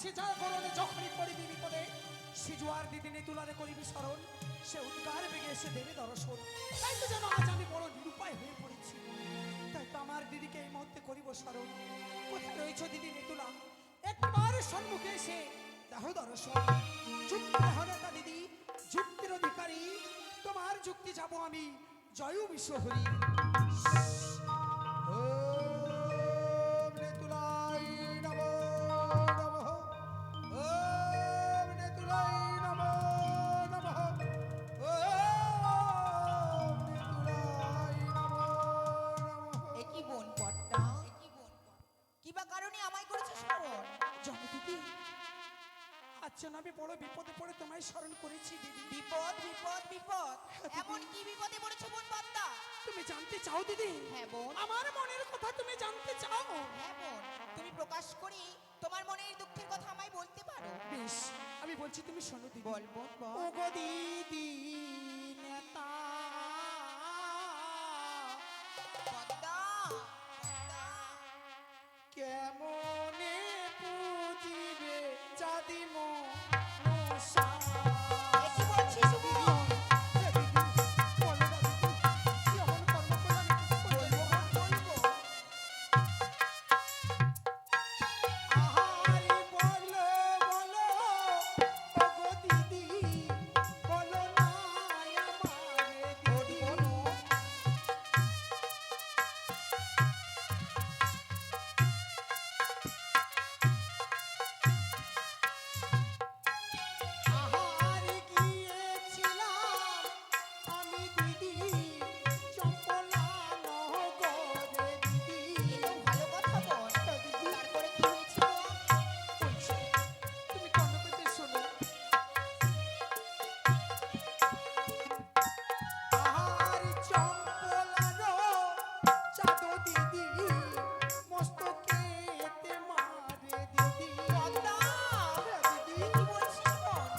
সে যা করণে যখনই পড়িবি বিপদে, সে জোয়ার দিদিনে তুলারে করিবি স্মরণ, সে উদ্গার বেগে এসে দেবে দর্শন। তাই তো যেন আজ আমি বড় নিরুপায় হয়ে পড়েছি। তাই তো আমার দিদিকে এই মুহূর্তে করিব স্মরণ। কোথায় রয়েছে দিদি নেতুলা? একবার সম্মুখে এসে দেখো দর্শন। যুক্তির হনেতা দিদি, যুক্তির অধিকারী, তোমার যুক্তি যাব আমি জয় বিশ্বহরি। ওম নেতুলাই নমো নমঃ, ওম নেতুলাই নমো নমঃ, ওম নেতুলাই নমো নমঃ। একই বোন পদ্মা, কিবা কারণে আমায় করেছে স্মরণ? জানো দিদি, আচ্ছা আমি বড় বিপদে পড়ে তোমায় স্মরণ করেছি দিদি। বিপদ বিপদ বিপদ, এমন কি বিপদে পড়েছে বোন পদ্মা? তুমি জানতে চাও দিদি? হ্যাঁ বোন। আমার মনের কথা তুমি জানতে চাও? হ্যাঁ বোন, তুমি প্রকাশ করে তোমার মনের দুঃখের কথা আমায় বলতে পারো। বেশ, আমি বলছি তুমি শোনো দিদি। বল বোন বল। ও গো দিদি নেতা, পদ্মা, পদ্মা, কেমনে পুজিবে চাঁদি মশা? এ কি বলছিস বোন? বলবো বোন, বলবো। আহারে বলো বলো ও গো দিদি, বলো না আমারে দিদি। বলো। আহারে গিয়েছিলাম আমি দিদি চম্পলা নগরে দিদি। এ তো ভালো কথা বোন। দিদি তারপরে কি হয়েছিল? বলছি, তুমি কান পেতে শোনো। আহারে চম্পলার চাঁদ দিদি মস্তকেতে মারে দিদি। পদ্মা, দিদি এ কি বলছিস বোন?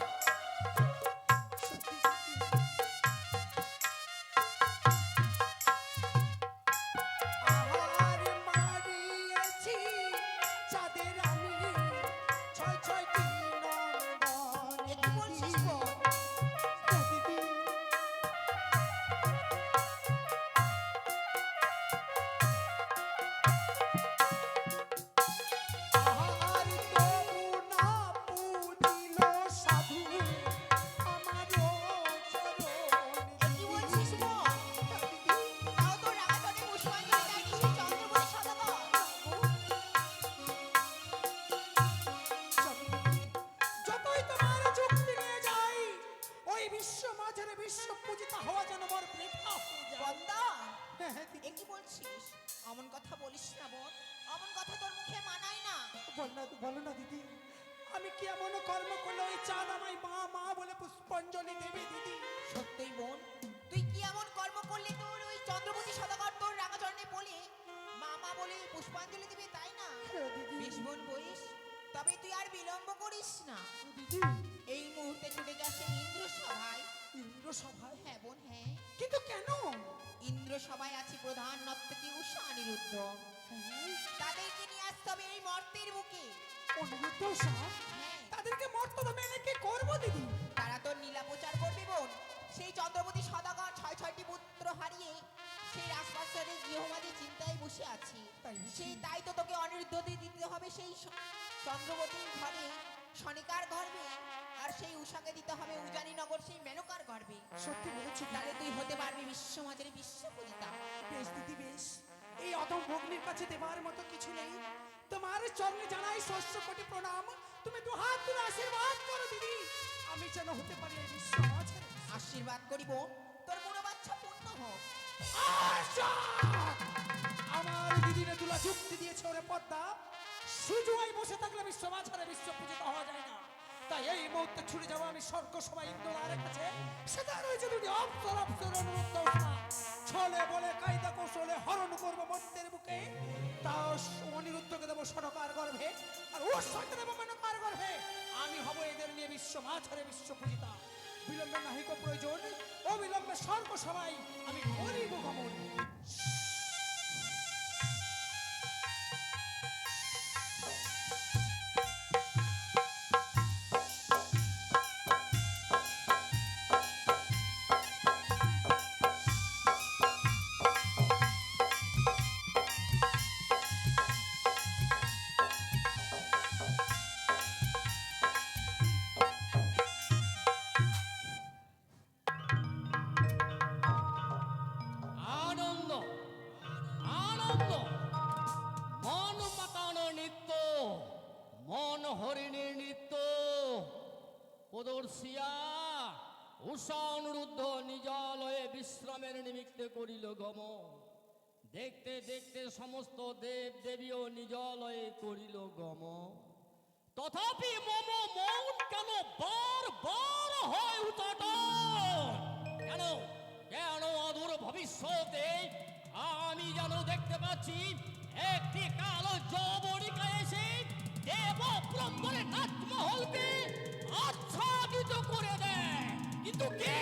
সত্যি সত্যি। আহারে মারিয়েছি চাঁদের আমি ছয় ছয়টি নন্দন। এ কি বলছিস বোন? দিদি আহারে তবু না পুজিল সাধু আমার চরণ। এ কি বলছিস বোন? তাও তো রাগাতনে পুষ্পাঞ্জলি দেয়নি সেই চন্দ্রমণি সদাগর। যতই তোমার যুক্তি নিয়ে যাই, ওই বিশ্ব মাঝারে বিশ্ব পূজিতা হওয়া যেন মোর বৃথা হয়ে যায়। পদ্মা, হ্যাঁ, হ্যাঁ, দিদি। এ কি বলছিস? অমন কথা বলিস না বোন, অমন কথা তোর মুখে মানায় না। বলো না দিদি, আমি কি এমন কর্ম করলে ওই চাঁদ আমায় মা মা বলে পুষ্পাঞ্জলি দেবে দিদি? সত্যই বোন, তুই কি এমন কর্ম করলে তোর ওই চন্দ্রমণি সদাগর তোর রাগাচরণে বলে মামা বলে পুষ্পাঞ্জলি দিবে, তাই না? হ্যাঁ, দিদি। বেশ বোন বলিস, তবে তুই আর বিলম্ব করিস না। দিদি এই মুহূর্তে ছুটে যা সেই ইন্দ্র সভায়। ইন্দ্র সভায়? হ্যাঁ বোন হ্যাঁ, কিন্তু কেন? ইন্দ্র সভায় আছে প্রধান নর্তকী উষা অনিরুদ্ধ। হ্যাঁ, তাদেরকে নিয়ে আসতে হবে এই মর্তের বুকে। অনিরুদ্ধ সব হ্যাঁ, তাদেরকে মর্তদা মেনে কি করবো দিদি? তারা তোর নীলা প্রচার করবে বোন। সেই চন্দ্রপতি সদাগর ছয় ছয়টি পুত্র হারিয়ে সেই রাজপ্রাসাদে গৃহমাঝে চিন্তায় বসে আছে। তাই বুঝি? সেই দায়িত্ব তোকে অনিরুদ্ধ দিতে হবে সেই চন্দ্রবতীর ঘরে শনিকার গর্ভে, আর সেই উষাকে দিতে হবে উজানিনগর সেই মেনকার গর্ভে। সত্যি বলেছি তাহলে তুই হতে পারবি বিশ্বমাঝের বিশ্বপূজিতা। বেশ দিদি বেশ। এই অধম ভগ্নির কাছে দেবার মতো কিছু নেই। তোমার চরণে জানাই শস্য কোটি প্রণাম। তুমি দু হাত তুলে আশীর্বাদ করো দিদি, আমি যেন হতে পারি এই বিশ্ব মাঝে। আশীর্বাদ করিব তোর মনোবাচ্ছা পূর্ণ হোক। আশা! আমার দিদিনে তুলা যুক্তি দিয়েছে ওরে পদ্মা, সুজুয়াই বসে থাকলে বিশ্ব মাঝারে বিশ্ব পূজিত হওয়া যায় না। তাই এই মুহূর্তে ছুটে যাবো আমি স্বর্গ সবাই ইন্দ্রার কাছে। সেটা রয়েছে দুটি অপ্সর অপ্সর অনুরুদ্ধ উষা। ছলে বলে কায়দা কৌশলে হরণ করবো মর্তের বুকে। তাও অনিরুদ্ধকে দেবো সরকার গর্ভে, আর উষাকে দেবো মেনকার গর্ভে। আমি হব এদের নিয়ে বিশ্ব মাঝারে বিশ্ব পূজিতা। বিলম্বে নাহিক প্রয়োজন, অবিলম্বে স্বর্গ সবাই আমি করিব গমন। তপদর্শিয়া উষা অনুরুদ্ধ নিজালয়ে বিশ্রামের নিমিত্তে করিল গমন। দেখতে দেখতে সমস্ত দেব দেবীও নিজালয়ে করিল গমন। তথাপি মম মন কেন বারবার হয় উচাটন? কেন কেন অদূর ভবিষ্যতে আমি যেন দেখতে পাচ্ছি একটি কালো জবনিকা এসে দেব প্রাঙ্গণে নাচমহলকে আচ্ছাদিত করে দেয়। কিন্তু কে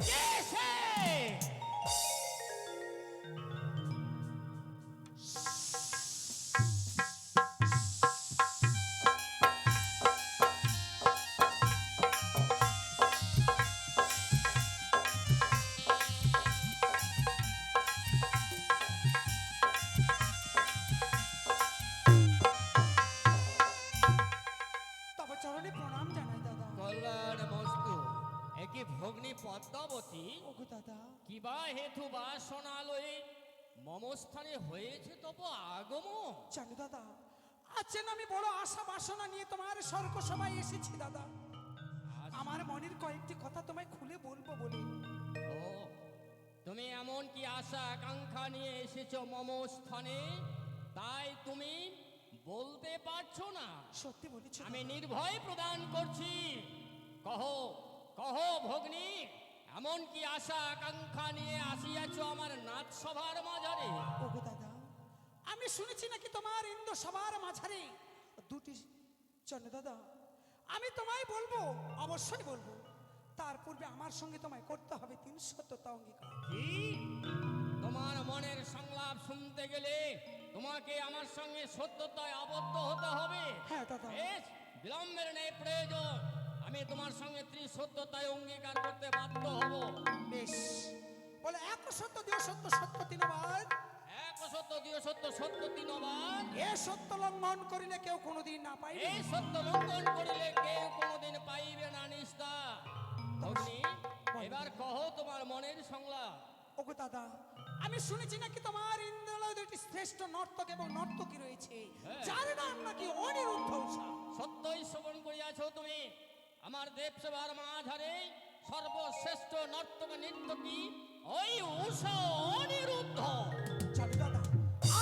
কে সে? তবে চরণে প্রণাম জানাই দাদা। কল্যাণ মস্তু। একই ভগ্নী পদ্মাবতী ওগো দাদা, কিবা হেতু বা সোনালয়ে মমস্থানে হয়েছে তব আগমন। জানো দাদা, আজ যেন আমি বড় আশা বাসনা নিয়ে তোমার স্বর্গ সভায় এসেছি দাদা। আমার মনের কয়েকটি কথা তোমায় খুলে বলবো বলে। ও, তুমি এমন কি আশা আকাঙ্ক্ষা নিয়ে এসেছো মম স্থানে, তাই তুমি বলতে পারছো না? সত্যি বলেছো আমি দাদা। নির্ভয় প্রদান করছি। কহো কহো ভগ্নী, এমন কি আশা আকাঙ্ক্ষা নিয়ে আসিয়াছ আমার নাচ সভার মাঝারে? ওগো দাদা, আমি শুনেছি নাকি তোমার ইন্দ্র সভার মাঝারে দুটি। জানো দাদা, আমি তোমায় বলবো, অবশ্যই বলবো। তার পূর্বে আমার সঙ্গে তোমায় করতে হবে 300টা অঙ্গীকার। কি? তোমার মনের সংলাপ শুনতে গেলে তোমাকে আমার সঙ্গে সত্যতায় আবদ্ধ হতে হবে। হ্যাঁ দাদা। বেশ, বিলম্বের নেই প্রয়োজন। আমি তোমার সঙ্গে ত্রিসত্যতায় অঙ্গীকার করতে বাধ্য হব। বেশ, বলে 1 সত্য 2 সত্য সত্য 3 বার। এক সত্য, দ্বিতীয় সত্য, সত্য তিনবার। এ সত্য লঙ্ঘন করিলে কেউ কোনোদিন না পাইবে। এই সত্য লঙ্ঘন করিলে কেউ কোনোদিন পাইবে না নিস্তার। ভগ্নী, এবার কহো তোমার মনের সংলাপ। ওগো দাদা, আমি শুনেছি নাকি তোমার ইন্দ্রালয়ে দুটি শ্রেষ্ঠ নর্তক এবং নর্তকী রয়েছে, হ্যাঁ। যার নাম নাকি অনিরুদ্ধ উষা। সত্যই শ্রবণ করিয়াছ তুমি। আমার দেবসভার মাঝারে সর্বশ্রেষ্ঠ নর্তক নৃত্যকী ওই উষা অনিরুদ্ধ। চলো দাদা,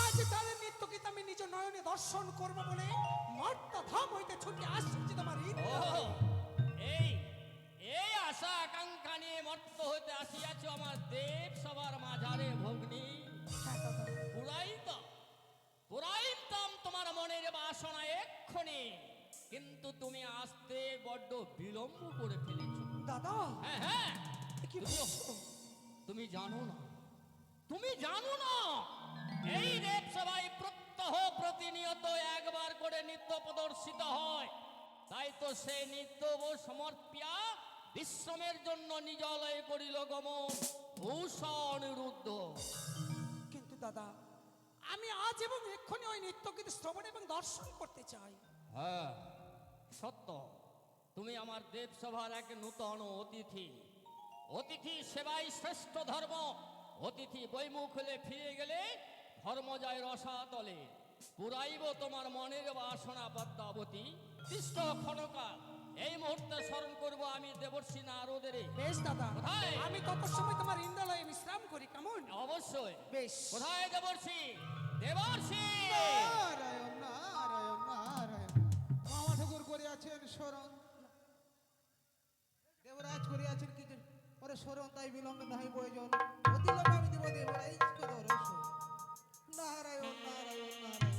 আজ তার নৃত্যগীত আমি নিজ নয়নে দর্শন করব বলে মর্তধাম হইতে ছুটে আসছি তোমার ও, ইন্দ্রালয়ে। এই এই আশা আকাঙ্ক্ষা নিয়ে মর্ত হইতে আসিয়াছ আমার দেবসভার মাঝারে ভগ্নী। হ্যাঁ দাদা। পুরাইতাম তোমার মনের বাসনা এক্ষণে, কিন্তু তুমি আসতে বড্ড বিলম্ব করে ফেলেছো। দাদা, হ্যাঁ হ্যাঁ, এ কি বলছো? তুমি জানো না, তুমি জানো না এই দেবসভায় প্রত্যহ প্রতিনিয়ত একবার করে নৃত্য প্রদর্শিত হয়। তাই তো সে নৃত্য সমর্পিয়া বিশ্রামের জন্য নিজালয়ে করিল গমন উষা অনিরুদ্ধ। কিন্তু দাদা, আমি আজ এবং এক্ষুনি ওই নৃত্যগীত শ্রবণ এবং দর্শন করতে চাই। হ্যাঁ সত্য, তুমি আমার দেবসভার এক নূতন অতিথি। অতিথি সেবাই শ্রেষ্ঠ ধর্ম। অতিথি বৈমুখ হলে ফিরে গেলে ধর্ম যায় রসাতলে। পুরাইব তোমার মনের বাসনা পদ্মাবতী কৃষ্ণ ক্ষণকাল। এই মুহূর্তে স্মরণ করব আমি দেবর্ষি নারদের। বেশ দাদা, কোথায়? আমি তত সময় তোমার ইন্দ্রালয়ে বিশ্রাম করি, কেমন? অবশ্যই। বেশ। কোথায় দেবর্ষি? দেবর্ষি! নারায়ণ নারায়ণ নারায়ণ। মামা ঠাকুর করিয়াছেন স্মরণ, দেবরাজ করিয়াছেন কি ওরে স্মরণ, তাই বিলম্বে নাহি প্রয়োজন। অতি লম্বা আমি দেব দেবরাজ করে রস। নারায়ণ নারায়ণ নারায়ণ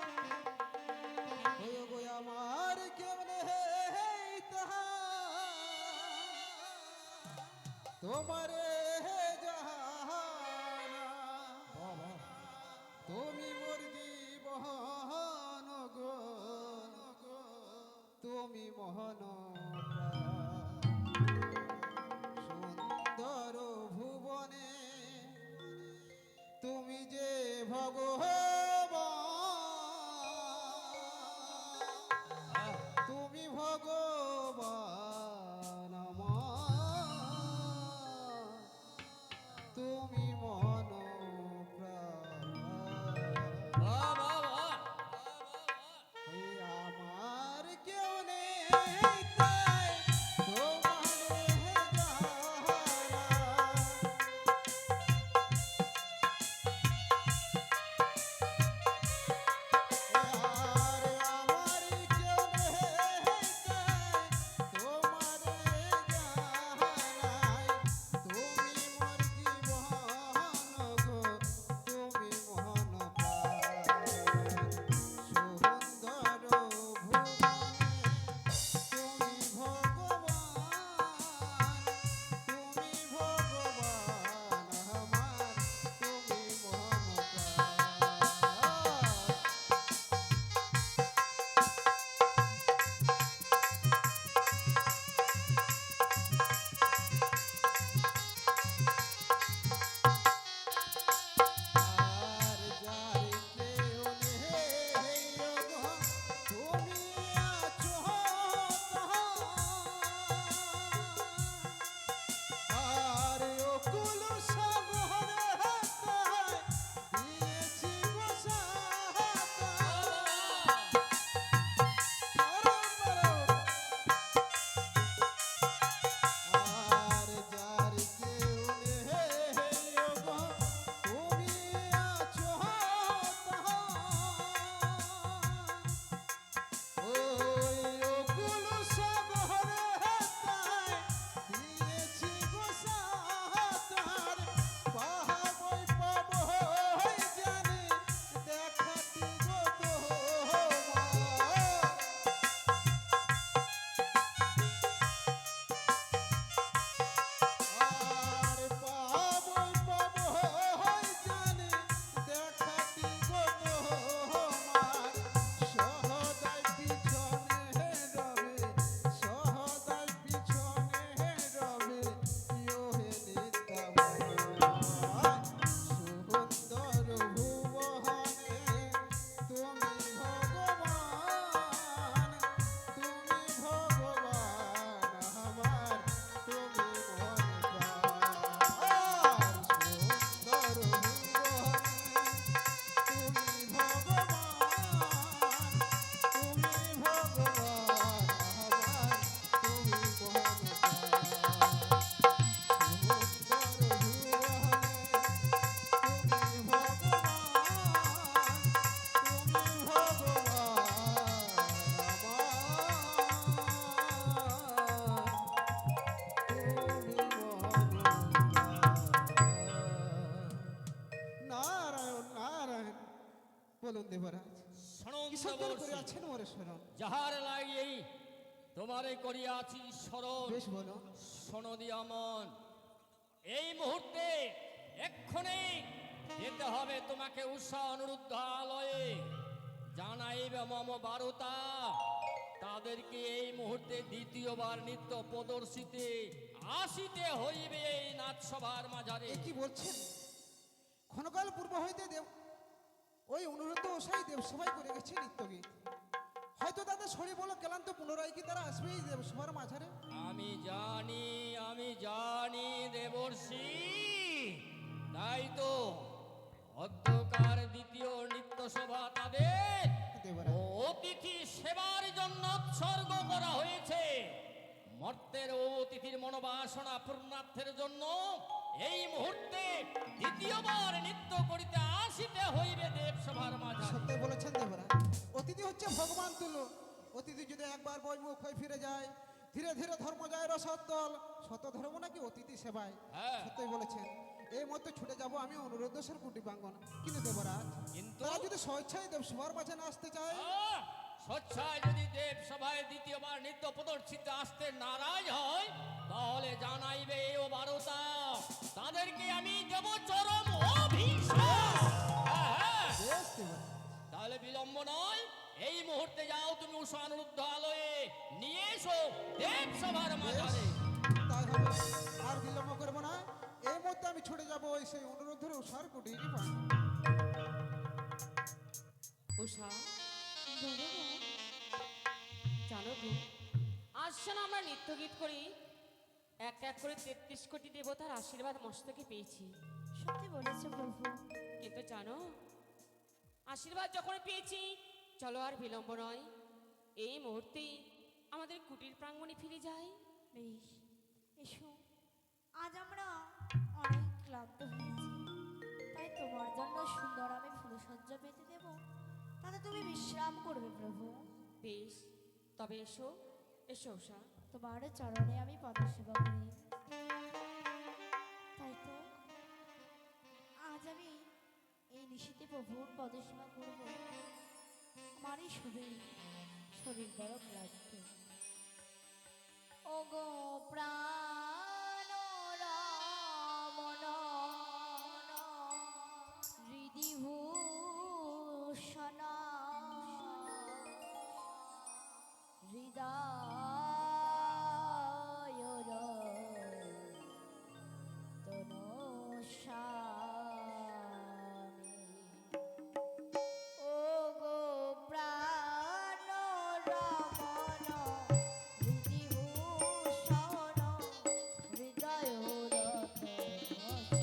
নারায়ণ। ওই গো আমার কেমনে তাহা তোমারে জাহানা, তুমি মোর জীবন গো, তুমি মোহন সুন্দর ভুবনে, তুমি যে ভগবান, তুমি ভগবান আমার, তুমি মন প্রাণ। বাহ, বাহ, বাহ। আমার কেউ নেই তা বলুন দেবরাজ শোনন কি সত্য করে দেবর্ষি, আছেন মোরে শরণ? যাহার লাগিয়েই তোমারে করিয়াছি স্মরণ। বেশ বলো। শোনো দিয়ামন, এই মুহূর্তে এক্ষণে যেতে হবে তোমাকে উষা অনুরুদ্ধালয়ে, জানাইবে মম বারতা। তাদেরকে এই মুহূর্তে দ্বিতীয়বার নৃত্য প্রদর্শিতে আসিতে হইবে এই নাচসভার মাঝারে। এ কি বলছেন? ক্ষণকাল পূর্ব হইতে দেব ওই অনুরোধ ওসাই দেবসভায় করে গেছে নিত্যগীত। হয়তো তাদের শরীর বলো ক্লান্ত, পুনরায় কি তারা আসবে এই দেবসভার মাঝারে? আমি জানি দেবর্ষি, তাই তো অধ্যকার দ্বিতীয় নৃত্য সভা তাদের দেবরাজ অতিথি সেবার জন্য উৎসর্গ করা হয়েছে। মর্তের ও অতিথির মনোবাসনা পূর্ণার্থের জন্য এই মুহূর্তে দ্বিতীয়বার নৃত্য করিতে আসিতে হইবে দেবসভার মাঝে। সত্যি বলেছেন দেবরাজ। অতিথি হচ্ছে ভগবান তুল্য। অতিথি যদি একবার বইমুখ হয়ে ফিরে যায়, ধীরে ধীরে ধর্ম যায় রসত্তল। শত ধর্ম নাকি অতিথি সেবায়। হ্যাঁ। সত্যই বলেছেন। এই মধ্যে ছুটে যাব আমি অনুরোধের কুটি প্রাঙ্গণ। কিন্তু দেবরাজ, কিন্তু তারা যদি স্বেচ্ছায় দেবসভার মাঝে না আসতে চায়? স্বেচ্ছায় যদি দেবসভায় দ্বিতীয়বার নৃত্য প্রদর্শিত আসতে নারাজ হয়, তাহলে জানাইবে ও বারতা, তাদেরকে আমি দেব চরম অভিশাপ। হ্যাঁ, বেশ দেবরাজ। তাহলে বিলম্ব নয়, এই মুহূর্তে যাও তুমি উষা অনুরুদ্ধালয়ে, নিয়ে এসো দেবসভার মাঝারে। তাই হবে, আর বিলম্ব করবো না। এই মুহূর্তে আমি ছুটে যাবো ওই সেই অনুরোধের উষার কুটির প্রাঙ্গণ। উষা, জানো গো, আজ যেন আমরা নৃত্য গীত করি এক এক করে 33 কোটি দেবতার আশীর্বাদ মস্তকে পেয়েছি। সত্যি বলেছো প্রভু। কিন্তু জানো, আশীর্বাদ যখন পেয়েছি, চলো আর বিলম্ব নয়, এই মুহূর্তেই আমাদের কুটির প্রাঙ্গণে ফিরে যাই। বেশ, এসো। আজ আমরা অনেক ক্লান্ত হয়েছি, তাই তোমার জন্য সুন্দর আমি ফুলসজ্জা পেতে দেব, তাতে তুমি বিশ্রাম করবে প্রভু। বেশ, তবে এসো এসো উষা। তোমার চরণে আমি পদসেবা করি। তাই তো আজ আমি এই নিশীতে প্রভুর পদসেবা করব। আমারই শরীর বড় ক্লান্ত। ও গো প্রাণ রমণ হৃদি ভূষণ হৃদয় তনস্বামী। ও গো প্রাণ রমণ হৃদি ভূষণ হৃদয় তনস্বামী।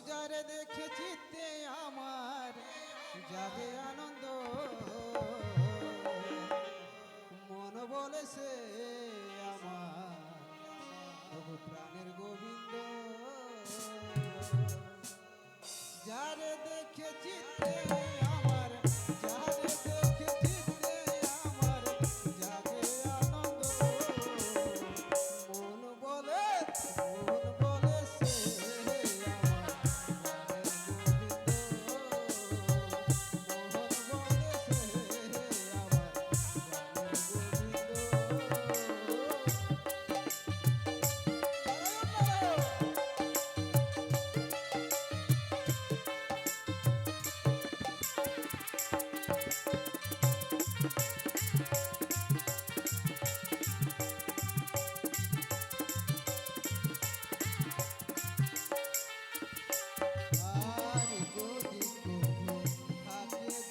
যারে দেখে চিত্তে আমার যাবে আনন্দ, মন বলে সে আমার তবু প্রাণের গোবিন্দ। যারে দেখে চিত্তে আমার, যারে দেখে চিত্তে আমার যাবে আনন্দ, মন বলে সে আমার প্রাণের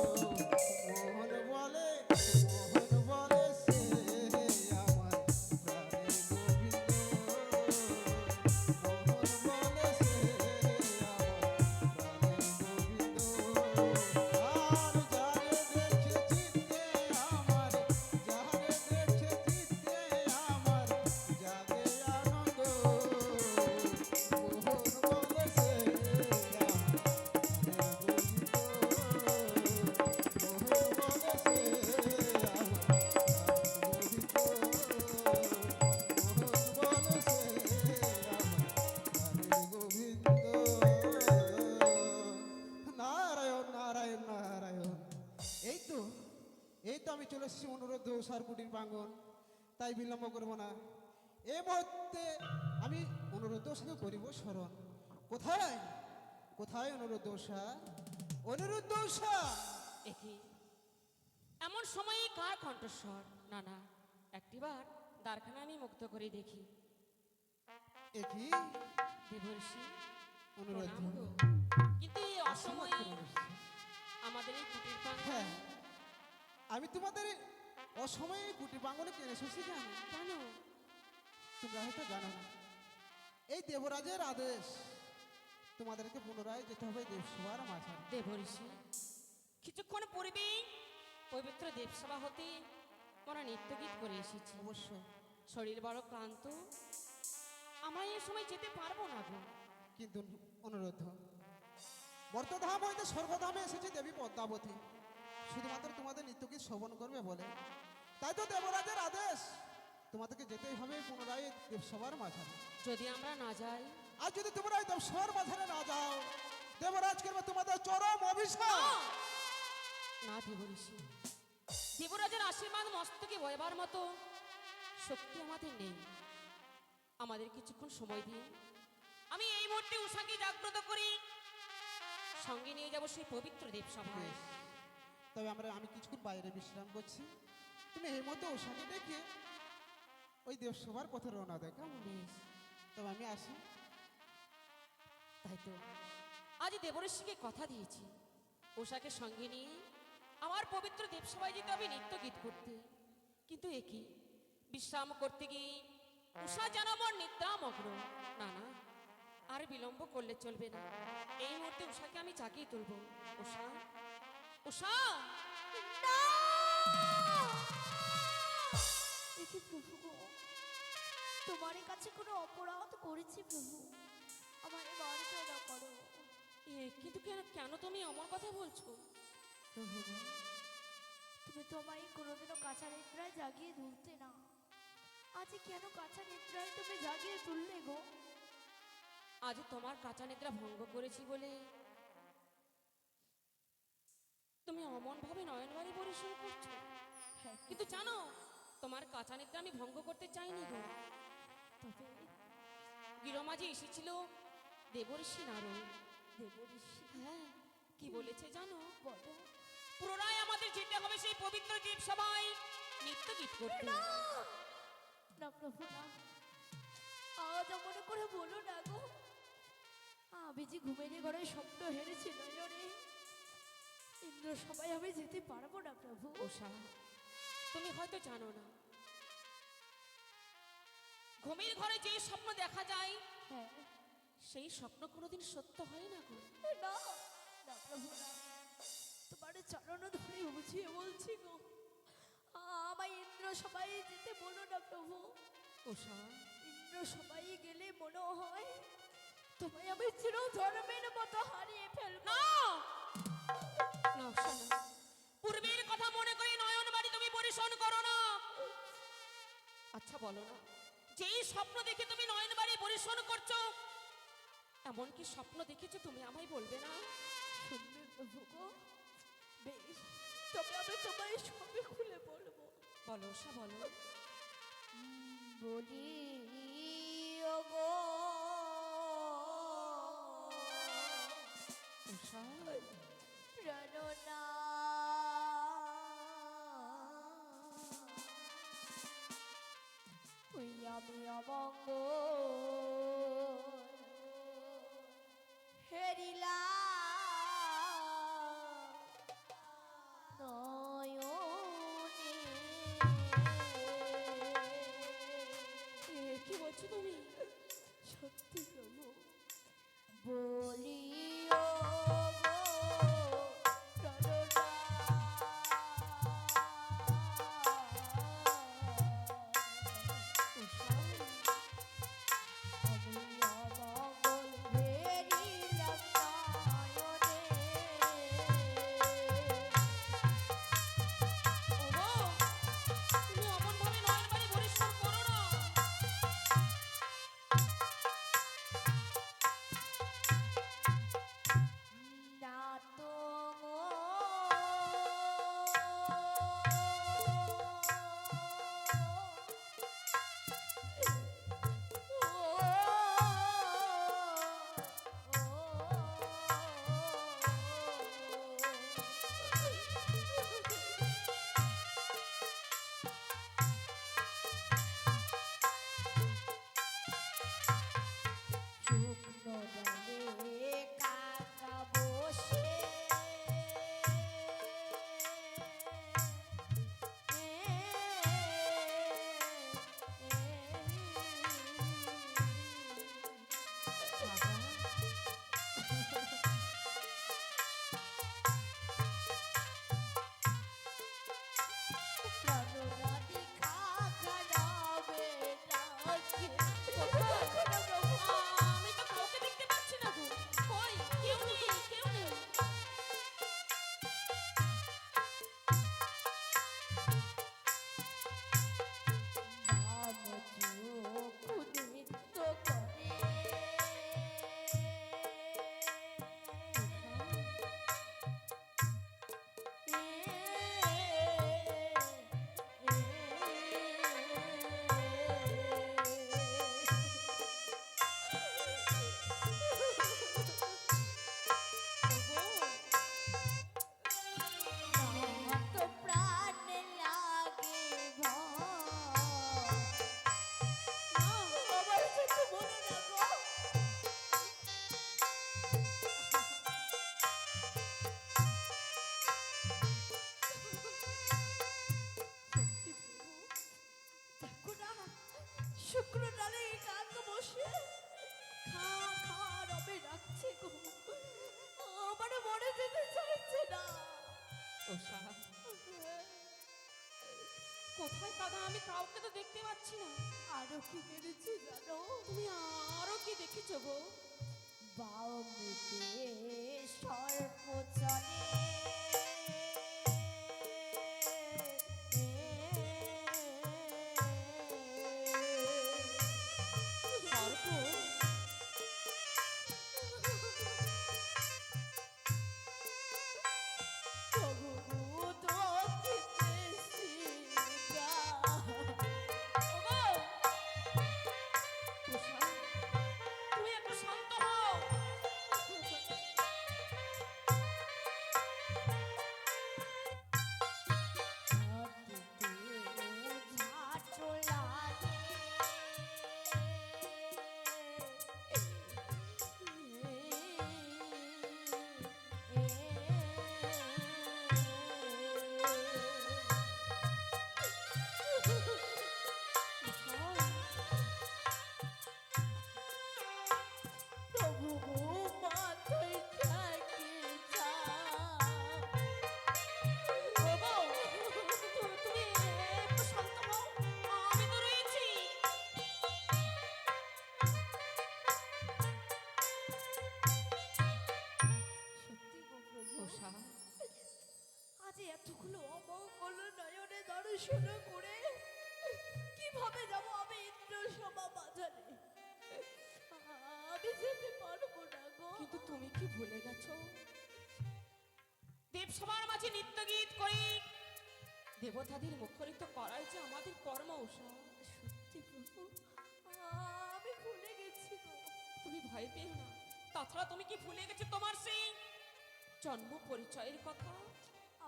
গোবিন্দ, মন বলে সে আমার আমি চলে এসেছি অনুরোধ সার কুটির প্রাঙ্গণ, তাই বিলম্ব করবো না। এই মুহূর্তে আমি অনুরোধ সাথে করিব স্মরণ। কোথায় কোথায় অনুরোধ অনুরোধ একি এমন সময়ে কার কণ্ঠস্বর? না না, একটিবার দ্বারখানা আমি মুক্ত করে দেখি। একই দেবর্ষি অনুরোধ। প্রণাম গো। কিন্তু এই অসময়ে আমাদের এই কুটির প্রাঙ্গণ হ্যাঁ, আমি তোমাদের অসময়ে কুটির প্রাঙ্গণে কেন এসেছি জানো? কেন? তোমরা হয়তো জানো না, এই দেবরাজের আদেশ তোমাদেরকে পুনরায় যেতে হবে দেবসভার মাঝারে। দেবর্ষি কিছুক্ষণ পূর্বেই পবিত্র দেবসভা হতে আমরা নৃত্য গীত করে এসেছি। অবশ্য শরীর বড় ক্লান্ত, আমরা এই সময় যেতে পারবো না গো। কিন্তু অনুরোধ, বর্তধাম হইতে স্বর্গধামে এসেছে দেবী পদ্মাবতী, শুধুমাত্র তোমাদের নিত্যগীত শ্রবণ করবে বলে। তাই তো দেবরাজের আদেশ তোমাদেরকে যেতেই হবে পুনরায় দেবসভার মাঝারে। যদি আমরা না যাই, আর যদি তোমরা এই দেবসভার মাঝারে না যাও, দেবরাজ করবে তোমাদের চরম অভিশাপ। না দেবর্ষি, দেবরাজের আশীর্বাদ মস্তকে বইবার মতো শক্তি আমাদের নেই। আমাদের কিছুক্ষণ সময় দিন, আমি এই মুহূর্তে উষাকে জাগ্রত করি, সঙ্গে নিয়ে যাব সেই পবিত্র দেবসভায়। বেশ, তবে আমি কিছুক্ষণ বাইরে বিশ্রাম করছি, তুমি এই মধ্যে ওষাকে ডেকে ওই দেবসভার পথে রওনা দেয়, কেমন? বেশ, তবে আমি আসি। তাই তো আজ দেবর্ষিকে কথা দিয়েছি, উষাকে সঙ্গে নিয়ে আমার পবিত্র দেবসভায় যেতে হবে নৃত্য গীত করতে। কিন্তু একই বিশ্রাম করতে গিয়ে উষা যেন আমার নিদ্রামগ্ন। না না, আর বিলম্ব করলে চলবে না। এই মুহূর্তে উষাকে আমি জাগিয়ে তুলব। উষা, উষা! দেখি প্রভু গো, তোমার কাছে কোনো অপরাধ করেছি প্রভু, আমার বাড়িতে না করো। কিন্তু কেন কেন তুমি আমার কথা বলছো? প্রভু গো, তুমি তো আমায় কোনোদিনও কাঁচা নিদ্রায় জাগিয়ে তুলতে না, আজ কেন কাঁচা নিদ্রায় তুমি জাগিয়ে তুললে গো? আজ তোমার কাঁচা নিদ্রা ভঙ্গ করেছি বলে তুমি অমনভাবে নয়নবাড়ি পরিশ্রম করছো। হ্যাঁ, কিন্তু জানো তোমার কাঁচানিতে আমি ভঙ্গ করতে চাইনি গো। তবে গিরমাঝি এসেছিল দেবর্ষি নারদ। দেবঋষি হ্যাঁ, কি বলেছে জানো? বলো। পুনরায় আমাদের যেতে হবে সেই পবিত্র দ্বীপ সভায় নৃত্য গীত করতে। না না প্রভু না, আজ মনে করে বলো না গো। আমি যে ঘুমের ঘরে স্বপ্ন হেরেছি নয়নে, ইন্দ্র সবাই আমি যেতে পারবো না প্রভু। ওষা, তুমি হয়তো জানো না, ঘুমের ঘরে যে স্বপ্ন দেখা যায় হ্যাঁ, সেই স্বপ্ন কোনোদিন সত্য হয় না গো। না না প্রভু না, তোমার চরণ ধরে বুঝিয়ে বলছি গো, আমায় ইন্দ্র সবাই যেতে বলো না প্রভু। ওষা, ইন্দ্র সবাই গেলে মনে হয় তোমায় আমি চির ধর্মের মতো হারিয়ে ফেলবো। না না ওষা, না। পূর্বের কথা মনে করে নয়নবাড়ি তুমি পরিশোধ করো না। আচ্ছা বলো না, যেই স্বপ্ন দেখে তুমি নয়নবাড়ি পরিশোধ করছো, এমন কি স্বপ্ন দেখেছো তুমি আমায় বলবে না? শুনবে প্রভু গো, বেশ, তবে আমি তোমায় সবে খুলে বলবো। বলো ওষা, বলো। বলি ওগো ওষা, প্রাণনা, ওই আমি অমঙ্গ হেরিলা নয়নে। কি বলছো তুমি? সত্যি প্রভু, বলি ও গো প্রাণনা, আমি অমঙ্গল হেরিলাম নয়নে। ওগো, তুমি অমনভাবে নয়নবাড়ি পরিশোধ করো না। না তো গো, শুকনো ডালে কাকা বসে প্রাণরাধি কাকা নামে ডাকে। আমি তো কাউকে দেখতে পাচ্ছি না গো। কই, কেউ নেই, কেউ নেই। নাম চোখ নৃত্য করে, তো প্রাণে লাগে ভয়। আমার যেতে বলো না গো। সত্যি প্রভু, দেখো না, শুকনো ডালে কাক বসে খা খা রবে রাখছে গো, আমার মরে যেতে চাইছে না। ওষা, কোথায় কাকা? আমি কাউকে তো দেখতে পাচ্ছি না। আরো কি হেরেছি জানো? তুমি আরো কি দেখেছো গো? বামতে সর্প চলে, সর্প? প্রভু পড়াশোনা করে কিভাবে যাব আমি ইন্দ্রসভা বাজারে? আমি যেতে পারবো না গো। কিন্তু তুমি কি ভুলে গেছো দেবসভার মাঝে নৃত্য গীত করি দেবতাদের মুখরিত করাই যে আমাদের কর্ম উষা। সত্যি প্রভু, আমি ভুলে গেছি গো। তুমি ভয় পেও না। তাছাড়া তুমি কি ভুলে গেছো তোমার সেই জন্ম পরিচয়ের কথা?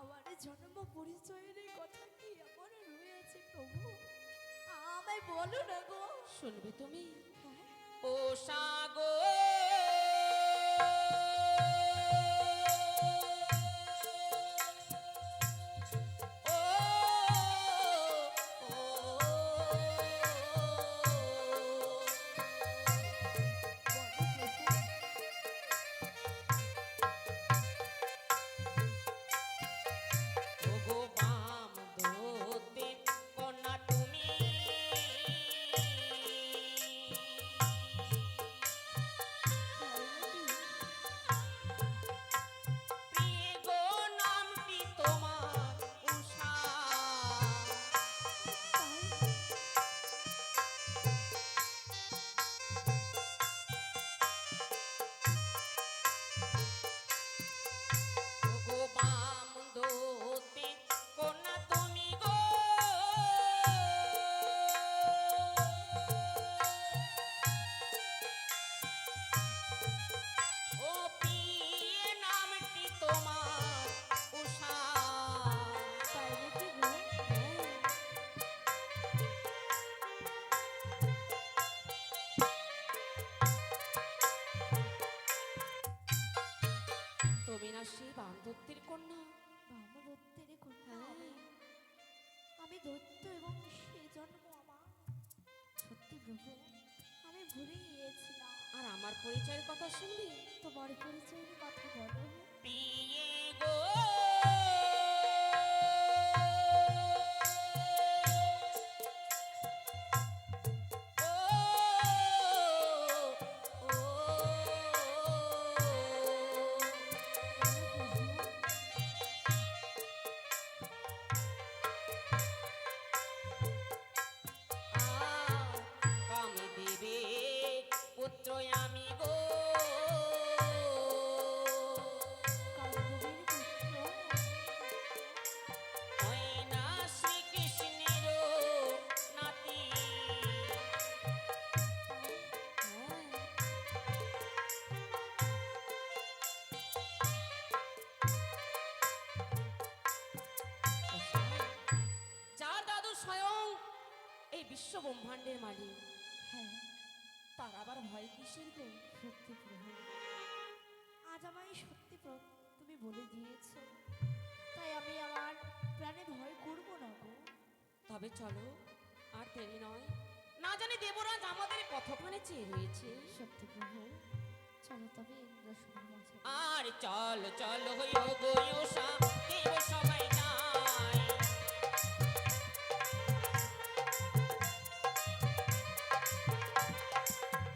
আমার জন্ম পরিচয়ের এই কথা কি এমন রয়েছে প্রভু? আমায় বলো না গো। শুনবে তুমি? হ্যাঁ? ও সাগো সেই বামদত্তের কন্যা? বামদত্তের কন্যা? হ্যাঁ। আমি দৈত্য এবং সে জন্ম আমার। সত্যি প্রভু, আমি ভুলে গিয়েছিলাম। আর আমার পরিচয়ের কথা শুনবি? তোমার পরিচয়ের কথা বলো। প্রিয়ে গো বিশ্ব ব্রহ্মাণ্ডের মালিক। হ্যাঁ, তার আবার ভয় কিসের গো? সত্যি প্রভু, আজ আমায় সত্যি তুমি বলে দিয়েছো, তাই আমি আমার প্রাণে ভয় করব না গো। তবে চলো, আর দেরি নয়। না জানি দেবরাজ আমাদের কতক্ষণে চেয়ে রয়েছে। সত্যি প্রভু, চলো তবে ইন্দ্রসভার মাঝে। আর চল চল হইও গয়ুষা, দেব সবাই যায়।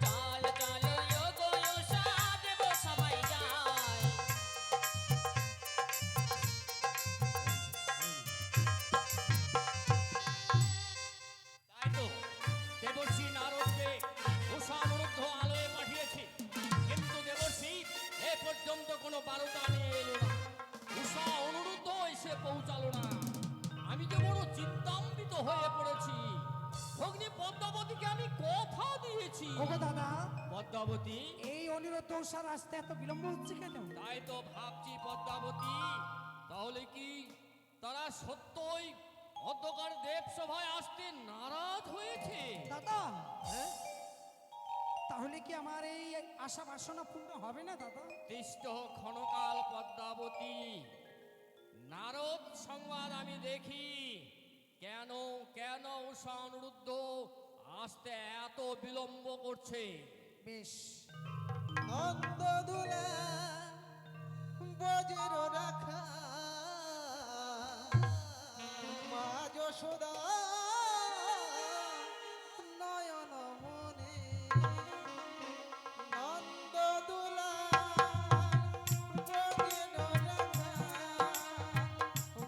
চল চল হইও গয়ুষা, দেব সবাই যায়। তাই তো দেবর্ষি নারদকে উষা অনুরুদ্ধ আলোয় পাঠিয়েছি, কিন্তু দেবর্ষি এ পর্যন্ত কোনো বার্তা নিয়ে এলো না। উষা অনুরুদ্ধ এসে পৌঁছালো না। আমি যে বড় চিন্তান্বিত হয়ে পড়েছি। ভগ্নী পদ্মাবতীকে আমি কথা দিয়েছি। ওগো দাদা, পদ্মাবতী, এই অনিরুদ্ধ উষার আসতে এত বিলম্ব হচ্ছে কেন? তাই তো ভাবছি পদ্মাবতী, তাহলে কি তারা সত্যই অন্ধকার দেব সভায় আসতে নারাজ হয়েছে? দাদা, হ্যাঁ? তাহলে কি আমার এই আশা বাসনা পূর্ণ হবে না দাদা? তিষ্ট ক্ষণকাল পদ্মাবতী, নারদ সংবাদ আমি দেখি। কেন কেন উষা অনুরুদ্ধ আসতে এত বিলম্ব করছে? বেশ, নন্দদুলা বজ্র রাখা মা যশোদা নয়ন মনে, নন্দদুলা বজ্র রাখা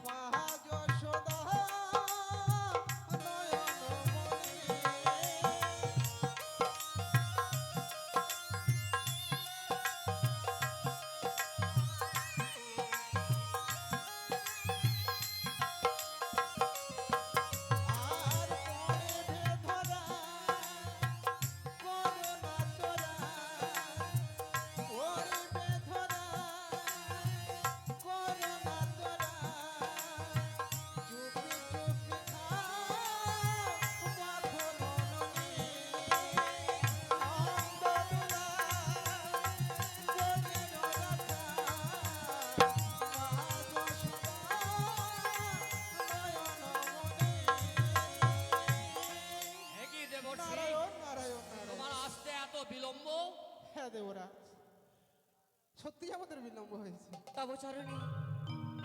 মা যশোদা সত্যিই আমাদের বিলম্ব হয়েছে। তব চরণে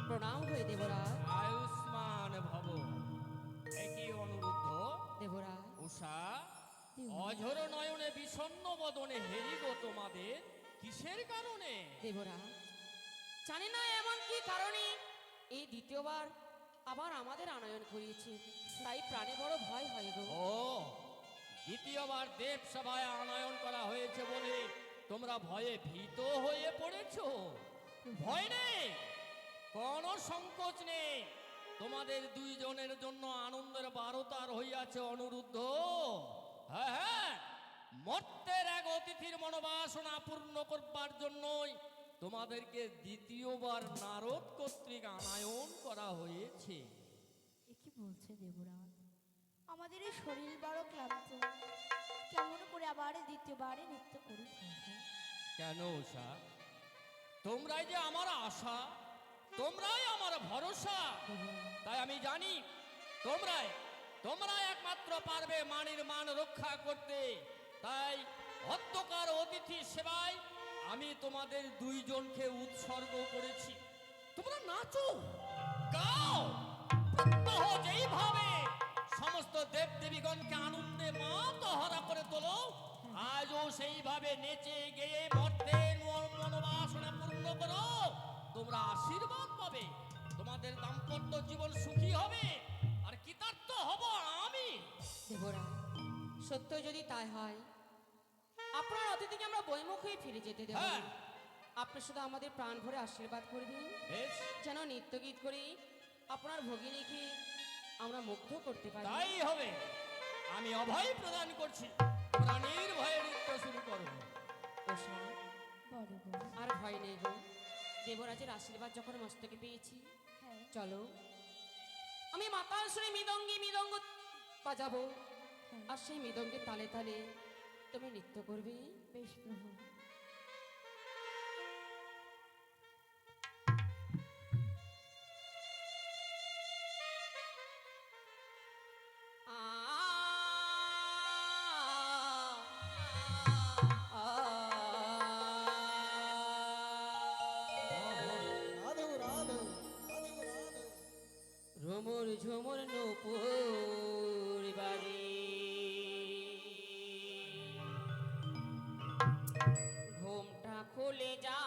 প্রণাম হয়ে দেবরাজ। আয়ুষ্মান ভব। একই অনুরুদ্ধ দেবরাজ, উষা, অঝর নয়নে বিষণ্ণ বদনে হেরিব তোমাদের কিসের কারণে? দেবরাজ, জানি না এমন কি কারণে এই দ্বিতীয়বার আবার আমাদের আনয়ন করিয়েছে, তাই প্রাণে বড় ভয় হয় গো। ও, দ্বিতীয়বার দেব সভায় আনয়ন করা হয়েছে বলে তোমরা ভয়ে ভীত হয়ে পড়েছো? ভয় নেই, কোনো সংকোচ নেই। তোমাদের দুইজনের জন্য আনন্দের বারতার হইয়াছে অনুরুদ্ধ। হ্যাঁ হ্যাঁ, মর্তের এক অতিথির মনোবাসনা পূর্ণ করবার জন্যই তোমাদেরকে দ্বিতীয়বার নারদ কর্তৃক আনায়ন করা হয়েছে। এ কি বলছে দেবরাজ? আমাদের এই শরীর বড় ক্লান্ত, কেমন করে আবার দ্বিতীয়বারে নৃত্য করি প্রভু? কেন উষা, তোমরাই যে আমার আশা, তোমরাই আমার ভরসা। তাই আমি জানি তোমরাই একমাত্র পারবে মানের মান রক্ষা করতে। তাই অত্যকার অতিথি সেবায় আমি তোমাদের দুইজনকে উৎসর্গ করেছি। তোমরা নাচো, গাও, প্রত্যহ যেইভাবে সমস্ত দেব দেবীগণকে আনন্দে মাতোহারা করে তোলো, আজও সেইভাবে নেচে গেয়ে মর্তের মনোবাসনা পূর্ণ করো। তোমরা আশীর্বাদ পাবে, তোমাদের দাম্পত্য জীবন সুখী হবে, আর কৃতার্থ হব আমি। দেবরাজ, সত্য যদি তাই হয়, আপনার অতিথিকে আমরা বইমুখ হয়ে ফিরে যেতে দেব। হ্যাঁ। আপনি শুধু আমাদের প্রাণ ভরে আশীর্বাদ করে দিন, বেশ, যেন নৃত্য গীত করি আপনার ভগিনীকে আমরা মুগ্ধ করতে পারি। তাই হবে। আমি অভয় প্রদান করছি, তোমরা নির্ভয়ে নৃত্য শুরু করো। উষা, বড় গো। আর ভয় নেই গো, দেবরাজের আশীর্বাদ যখন মস্তকে পেয়েছি, হ্যাঁ, চলো আমি মাতাল সুরে মৃদঙ্গ বাজাবো, হ্যাঁ, আর সেই মৃদঙ্গের তালে তালে তুমি নৃত্য করবে। বেশ প্রভু। রাধো রাধো রাধো রাধো। ঝুমুর ঝুমুর নূপুর বাজে, ঘুমটা খুলে যা,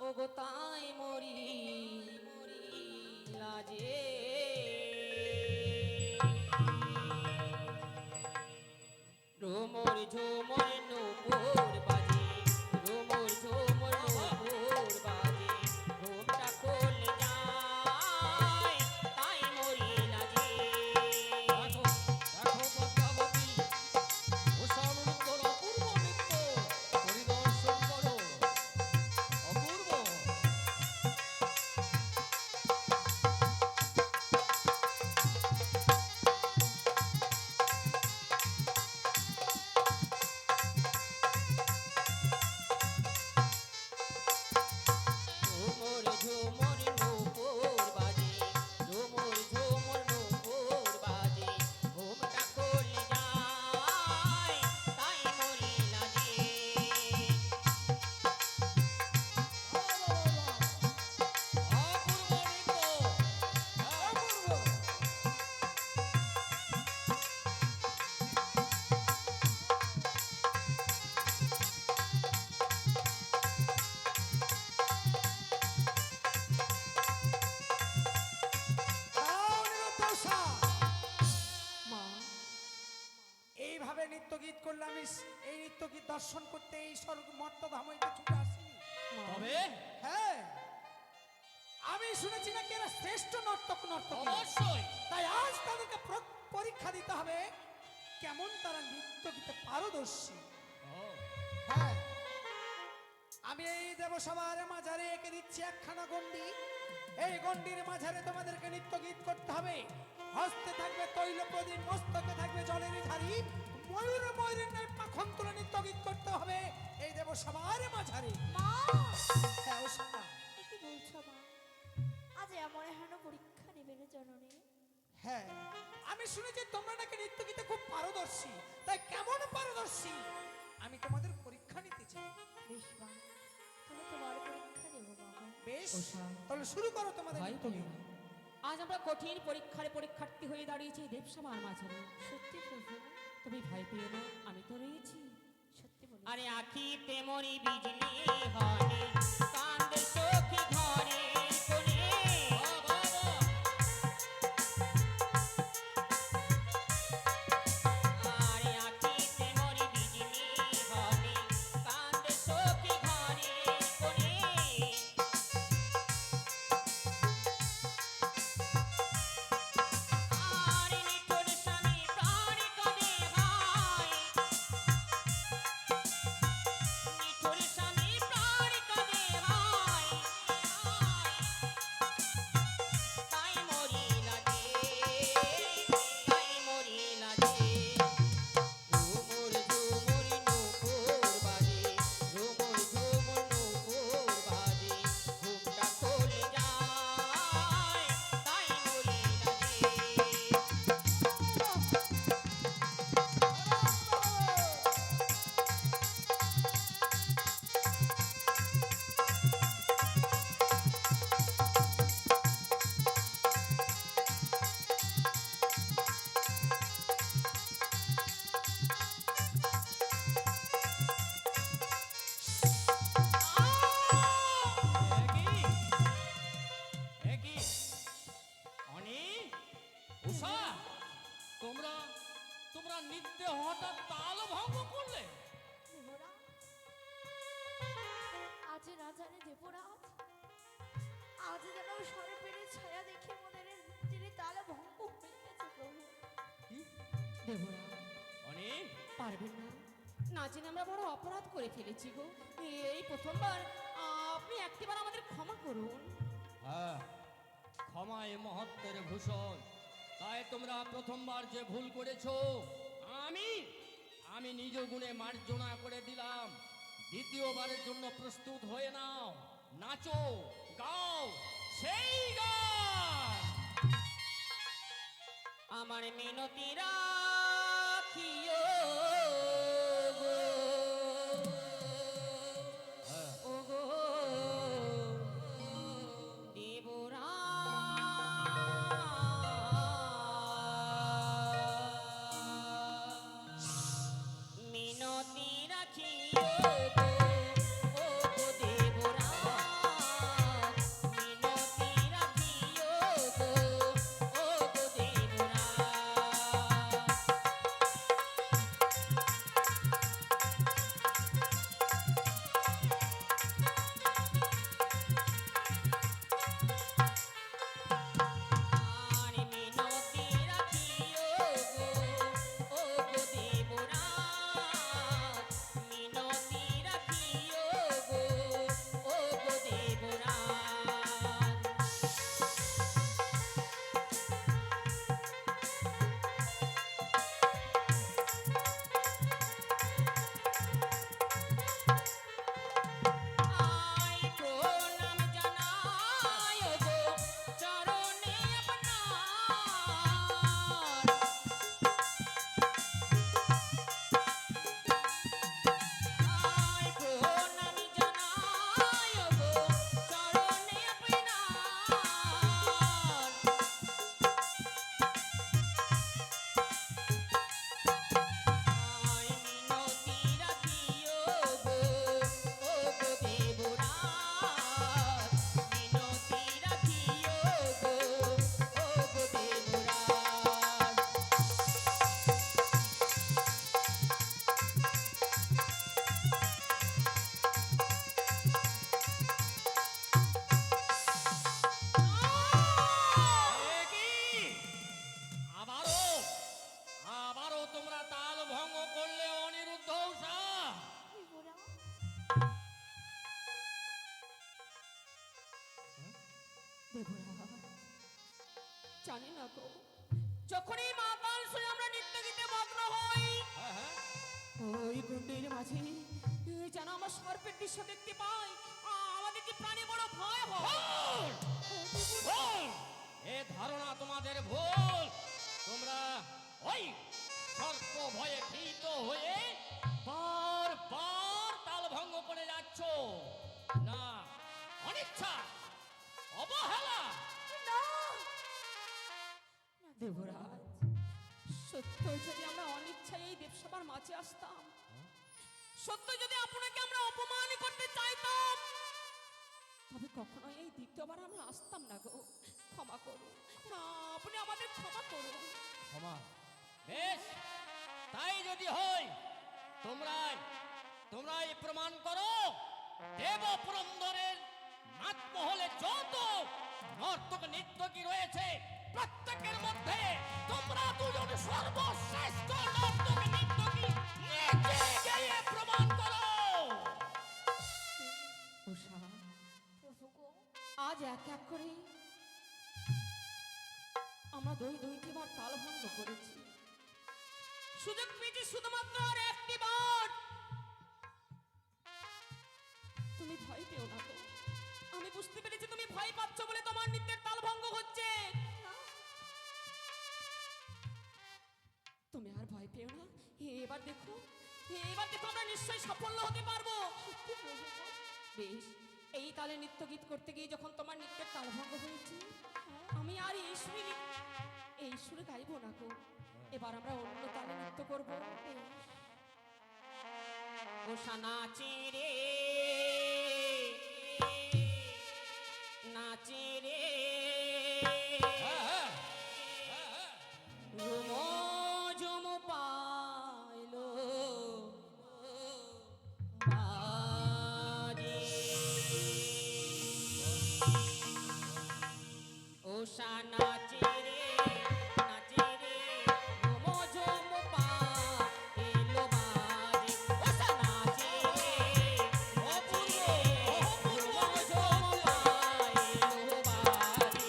ও গো তাই মরি লাজে। ঝুমুর ঝুমুর নূপুর বাজে, ঝুমুর ঝুমুর নূপুর বাজে, ঘুমটা খুলে যায়, তাই মরি লাজে। দেখো দেখো পদ্মাবতী, উষা নৃত্যর অপূর্ব নৃত্য পরিদর্শন করো। অপূর্ব। ঝুমুর ঝুমুর নূপুর বাজে, ঝুমুর ঝুমুর নূপুর বাজে, ঘুমটা খুলে যায়, তাই মরি লাজে। অপূর্ব নৃত্য। অপূর্ব। দাও নিরুদ্ধ উষা। মা, এইভাবে নৃত্য গীত করলে আমি এই নৃত্য গীত দর্শন করতে এই স্বর্গ মর্তধাম হইতে ছুটে আসিনি। তবে হ্যাঁ, আমি শুনেছি নাকি এরা শ্রেষ্ঠ নর্তক। অবশ্যই তাই আজ তাদেরকে পরীক্ষা দিতে হবে কেমন তারা নৃত্য গীতে পারদর্শী। ও, হ্যাঁ, আমি এই দেবসভার মাঝারে এঁকে দিচ্ছি একখানা গন্ডি। এই গন্ডির মাঝারে তোমাদেরকে নৃত্য গীত করতে হবে। হস্তে থাকবে তৈল প্রদীপ, মস্তকে থাকবে জলের ঝাড়ি, ময়ূরের ন্যায় পাখন তুলে নৃত্য গীত করতে হবে এই দেবসভার মাঝারে। মা, হ্যাঁ উষা, এ কি বলছো মা? আজ এমন হেন পরীক্ষা নেবে না জননী? হ্যাঁ, আমি শুনেছি তোমরা নাকি নৃত্য গীতে খুব পারদর্শী। তাই কেমন পারদর্শী আমি তোমাদের পরীক্ষা নিতে চাই। বেশ মা, তাহলে তোমার পরীক্ষা নেবো বাবা। বেশ, ওষা। তাহলে শুরু করো তোমাদের ভাই নৃত্য তুমি গীত। আজ আমরা কঠিন পরীক্ষার পরীক্ষার্থী হয়ে দাঁড়িয়েছি দেবসভার মাঝে। সত্যি প্রভু, তুমি ভয় পেও না, আমি তো রয়েছি। সত্যি বলো। আরে আখিতে মরি বিজলি হনে কান্দে সখী ঘরে কোনে আরে আখিতে মরি বিজলি হনে কান্দে সখী ঘরে কোনে আরে নিঠুর স্বামী প্রাণ কাঁদে হায় নিঠুর স্বামী প্রাণ কাঁদে হায় তাই মরি লাগে তাই মরি লাগে ঝুমুর ঝুমুর নূপুর বাজে ঝুমুর ঝুমুর নূপুর বাজে ঘুমটা খুলে যায় তাই মরি লাগে একই অনি উষা, তোমরা তোমরা নৃত্যে হঠাৎ তাল ভঙ্গ করলে। দেবরাজ, আজ না জানি দেবরাজ, আজ যেন সর্পের ছায়া দেখে মনের তিনি তালে ভঙ্গ হয়ে গেছে প্রভু। দেবরা অনি পারবেন না, না জেনে আমরা বড় অপরাধ করে ফেলেছি গো। এই প্রথমবার আপনি একটিবার আমাদের ক্ষমা করুন। হ্যাঁ, ক্ষমায় মহত্বের ভূষণ। তাই তোমরা প্রথমবার যে ভুল করেছো আমি আমি নিজ গুণে মার্জনা করে দিলাম। দ্বিতীয়বারের জন্য প্রস্তুত হয়ে নাও, নাচো, গাও সেই গান। আমার মিনতি রাখিও গো ও গো দেবরাজ মিনতি রাখিও গো ও গো দেবরাজ মিনতি রাখিও গো ও গো দেবরাজ আর মিনতি রাখিও গো ও গো দেবরাজ মিনতি রাখিও গো ও গো দেবরাজ আই প্রণাম জানাই গো চরণে আপনার আই প্রণাম জানাই গো চরণে আপনার আই মিনতি রাখিও গো ও গো দেবরাজ মিনতি রাখিও গো ও গো দেবরাজ একই আবারও আবারও তোমরা তাল ভঙ্গ করলে অনিরুদ্ধ উষা। দেবরাজ, দেবরা জানি না গো, যখনই মাতাল শুনে আমরা নৃত্য গীতে মগ্ন হই, হ্যাঁ হ্যাঁ, ওই গুন্ডের মাঝে যেন আমার সর্পের দৃশ্য দেখতে পাই, আমাদের কি প্রাণে বড় ভয় হয়। বল! এ ধারণা তোমাদের ভুল। তোমরা ওই সর্প ভয়ে ভীত হয়ে বারবার তাল ভঙ্গ করে যাচ্ছ। না, অনিচ্ছা, অবহেলা। দেবরাজ, সত্য যদি আমরা অনিচ্ছায় এই দেবসভার মাঝে আসতাম, সত্য যদি আপনাকে আমরা অপমান করতে চাইতাম, তবে কখনোই এই দ্বিতীয়বার আমরা আসতাম না গো। ক্ষমা করুন, না আপনি আমাদের ক্ষমা করুন। ক্ষমা? বেশ, তাই যদি হয় তোমরাই প্রমাণ করো। দেব পুরন্দরের নাটমহলে যত নর্তক নৃত্যকী রয়েছে, প্রত্যেকের মধ্যে তোমরা দুজন সর্বশ্রেষ্ঠ নর্তক নৃত্যকী। নিজে গিয়ে প্রমাণ করো। উষা, প্রভু গো, আজ এক এক করে আমরা দুইটি বার তাল ভঙ্গ করেছি। সুযোগ পেয়েছি শুধুমাত্র আর একটি বার। তুমি ভয় পেও না তো। আমি বুঝতে পেরেছি তুমি ভয় পাচ্ছ বলে তোমার নৃত্যের তাল ভঙ্গ হচ্ছে। তুমি আর ভয় পেও না। এবার দেখো আমরা নিশ্চয়ই সাফল্য হতে পারবো। বেশ, এই তালে নৃত্য গীত করতে গিয়ে যখন তোমার নৃত্যের তাল ভঙ্গ হয়েছে, আমি আর এই সুরে গাইবো না গো। এবার আমরা অন্য তালে নৃত্য করবো। ওষা নাচে রে, নাচে রে, রুমো ঝুমু পাইলো বাজে। ওষা নাচে রে, নাচে রে, রুমো ঝুমু পাইলো বাজে। ওষা নাচে রে, নাচে রে, রুমো ঝুমু পাইলো বাজে।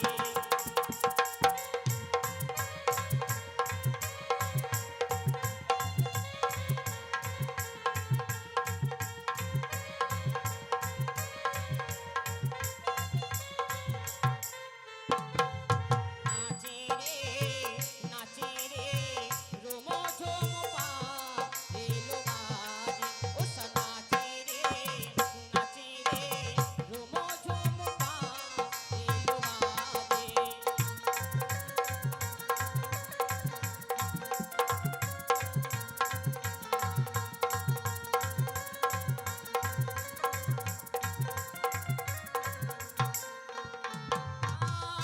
নাচে রে, নাচে রে, রোমো ঝোমো পাইলো বাজে। ওষা নাচে রে, নাচে রে, রোমো ঝোমো পাইলো বাজে।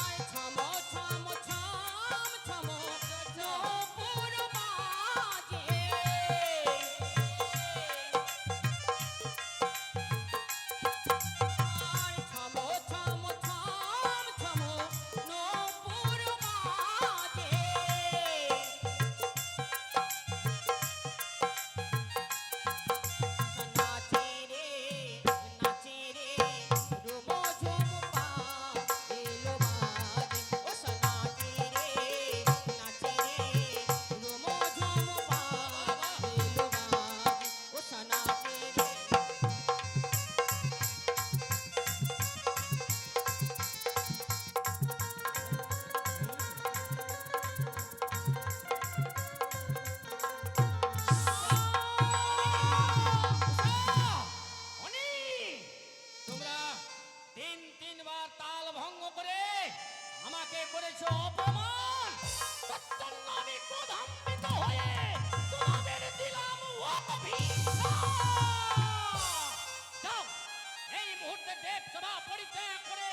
আয় ছমো ছমো ছম ছমো নূপুর বাজে। আয় ছমো ছমো ছম ছমো নূপুর বাজে। নাচে রে, নাচে রে, রোমো ঝোমো পাইলো বাজে। ওষা নাচে রে, নাচে রে, রোমো ঝোমো পাইলো বাজে। ওষা নাচে রে। অনি, তোমরা তিনবার তাল ভঙ্গ করে আমাকে করেছো অপমান। তৎজন্য আমি ক্রোধান্বিত হয়ে তোমাদের দিলাম অভিশাপ। যাও, এই মুহূর্তে দেবসভা পরিত্যাগ করে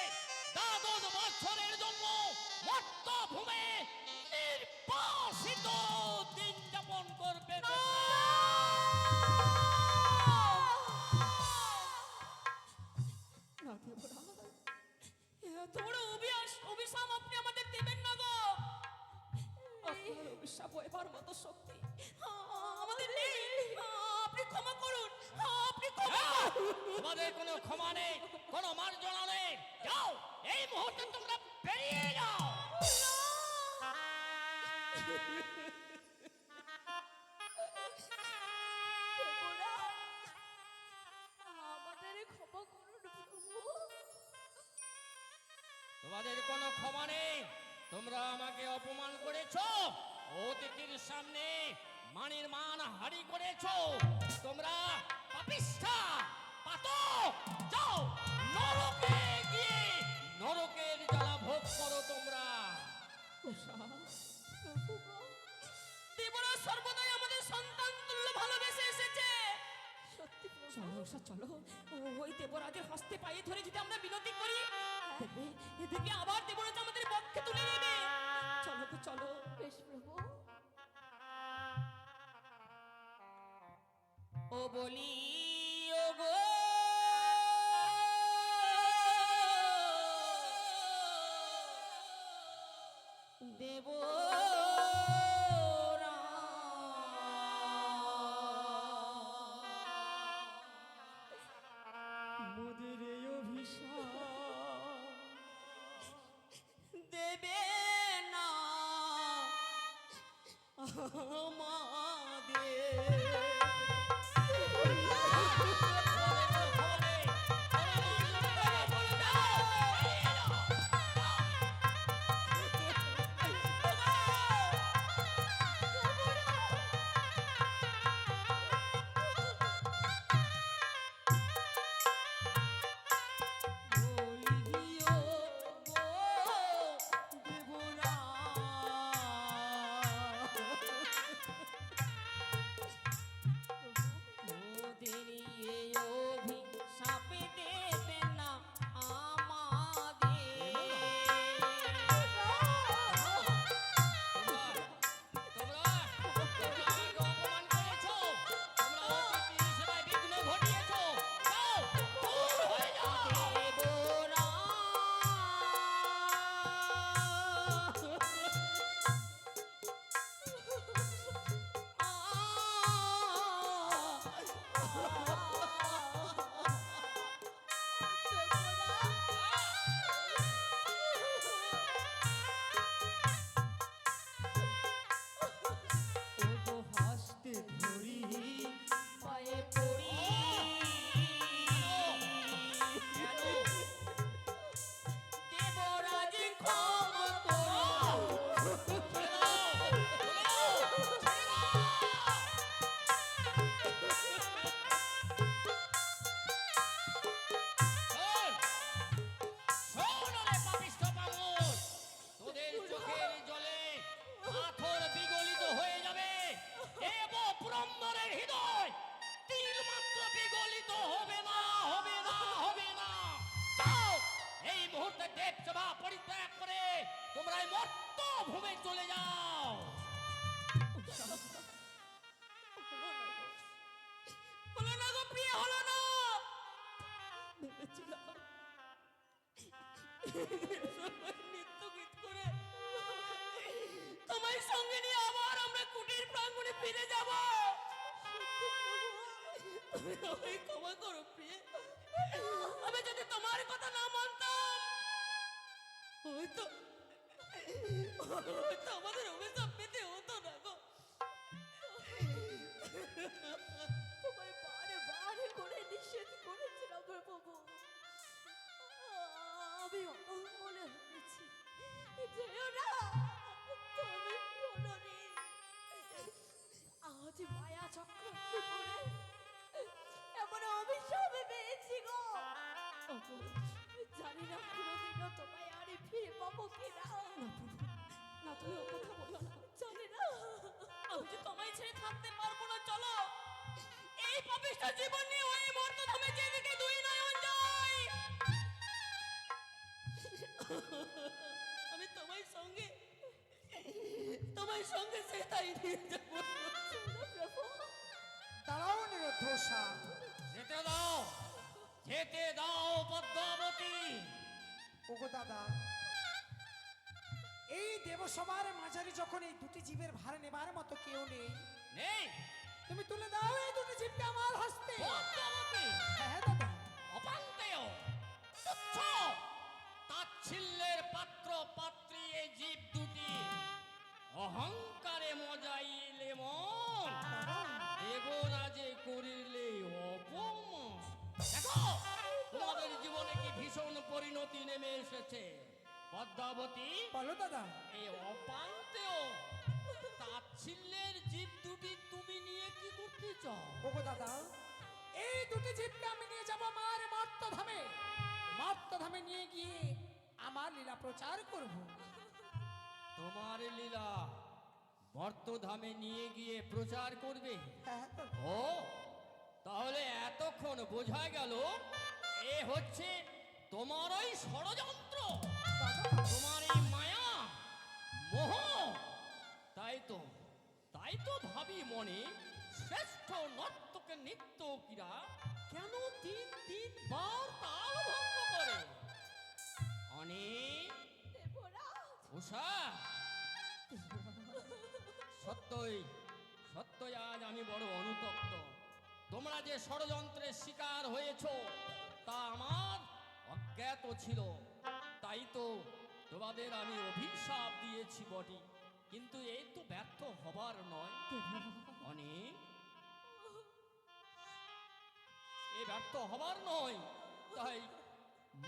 দ্বাদশ বৎসরের জন্য মর্তভূমে নির্বাসিত দিন যাপন করবে। না দেবরাজ, এত বড় অভিশাপ আপনি আমাদের দেবেন না গো। আপনার অভিশাপ এবার মতো শক্তি আমাদের নেই। আপনি ক্ষমা করুন, আপনি ক্ষমা করুন। তোমাদের কোনো ক্ষমা নেই, কোনো মার্জনা নেই। যাও, এই মুহূর্তে তোমরা বেরিয়ে যাও। প্রভুরা, আমাদের ক্ষমা করুন প্রভু। তোমাদের কোনো ক্ষমা নেই, তোমরা আমাকে অপমান করেছো, অতিথির সামনে মানের মান হারি করেছো। তোমরা পাপিষ্ঠা, পাতক, যাও নরকে গিয়ে নরকের জ্বালা ভোগ করো তোমরা। দেবরা সর্বদাই আমাদের সন্তান তুল্য ভালোবেসে এসেছে। সত্যি প্রভু। চলো উষা চলো, ওই দেবরাজের হস্তে পায়ে ধরে যদি আমরা বিনতি করি, দেখবে এদিকে আবার দেবরাজ আমাদের পক্ষে তুলে নেবে। চলো গো চলো। বেশ প্রভু। ও বলি ও গো দেবরা, মোদের এই অভিশাপ দেবে না ভূমে চলে যাও। হলো না গো প্রিয়, হলো না। ভেবেছিলাম নৃত্য গীত করে তোমার সঙ্গে নিয়ে আবার আমরা কুটির প্রাঙ্গণে ফিরে যাব। তুমি ক্ষমা করো প্রিয়, আমি যদি তোমার কথা না মানতাম হয়তো আমাদের অভিশাপ পেতে হতো না গো। তোমায় বারে বারে করে নিষেধ করেছিলাম প্রভু। আমি অমঙ্গলে হয়েছি, যেও না, তুমি শোনোনি। আজ মায়া চক্রান্তে পড়ে এমন অভিশাপে পেয়েছি গো। জানি না কোনোদিনও তোমায় আরে ফিরে পাবো কিনা। না তুমি ও কথা বলো না। জানি না। আমি যে তোমায় ছেড়ে থাকতে পারবো না। চলো এই পাপিষ্ঠ জীবন নিয়ে ওই মর্তধামে যেদিকে দুই নয়ন যায়, আমি তোমার সঙ্গে সে তাই নিয়ে যাবো। দাঁড়াও নিরুদ্ধোষা, যেতে দাও, যেতে দাও পদ্মাবতী। ওগো দাদা, এই দেবসভার মাঝারি যখন এই দুটি জীবের ভার নেবার মতো কেউ নেই, নেই তুমি তুলে দাও এই দুটি জীবকে আমার হস্তে। পদ্মাবতী, হ্যাঁ দাদা, অপান্তেয় তুচ্ছ তাচ্ছিল্যের পাত্র পাত্রী এই জীব দুটি অহংকারে মজাইলে মন, দেবরাজে করিলে অপমান। দেখো তোমাদের জীবনে কি ভীষণ পরিণতি নেমে এসেছে। পদ্মাবতী, বলো দাদা। এই অপান্তেও তাচ্ছিল্যের জীব দুটি তুমি নিয়ে কি করতে চাও? ওগো দাদা, এই দুটি জীবকে আমি নিয়ে যাব আমার মর্তধামে। মর্তধামে নিয়ে গিয়ে আমার লীলা প্রচার করব। তোমার লীলা মর্তধামে নিয়ে গিয়ে প্রচার করবে? হ্যাঁ দাদা। ও, তাহলে এতক্ষণ বোঝা গেল এ হচ্ছে তোমার ওই ষড়যন্ত্র, তোমার এই মায়া মোহ। তাই তো ভাবি মনে, শ্রেষ্ঠ নর্তকের নৃত্যকীরা কেন তিন বার তাল ভঙ্গ করে? অনেক উষা, সত্যই আজ আমি বড় অনুতপ্ত। তোমরা যে ষড়যন্ত্রের শিকার হয়েছ তা আমার অজ্ঞাত ছিল। তাই তো তোমাদের আমি অভিশাপ দিয়েছি বটে, কিন্তু এই তো ব্যর্থ হবার নয়। অনেক এই ব্যর্থ হবার নয়। তাই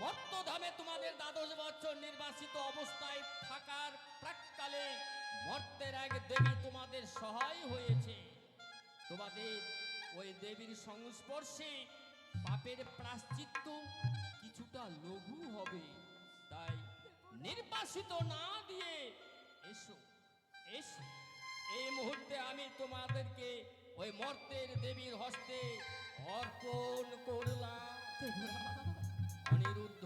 মর্তধামে তোমাদের 12 বছর নির্বাসিত অবস্থায় থাকার প্রাককালে মর্তের এক দেবী তোমাদের সহায় হয়েছে। তোমাদের ওই দেবীর সংস্পর্শে পাপের প্রায়শ্চিত্ত কিছুটা লঘু হবে। তাই নির্বাসিত না দিয়ে এসো, এসো। এই মুহূর্তে আমি তোমাদেরকে ওই মর্তের দেবীর হস্তে অর্পণ করলাম। অনিরুদ্ধ,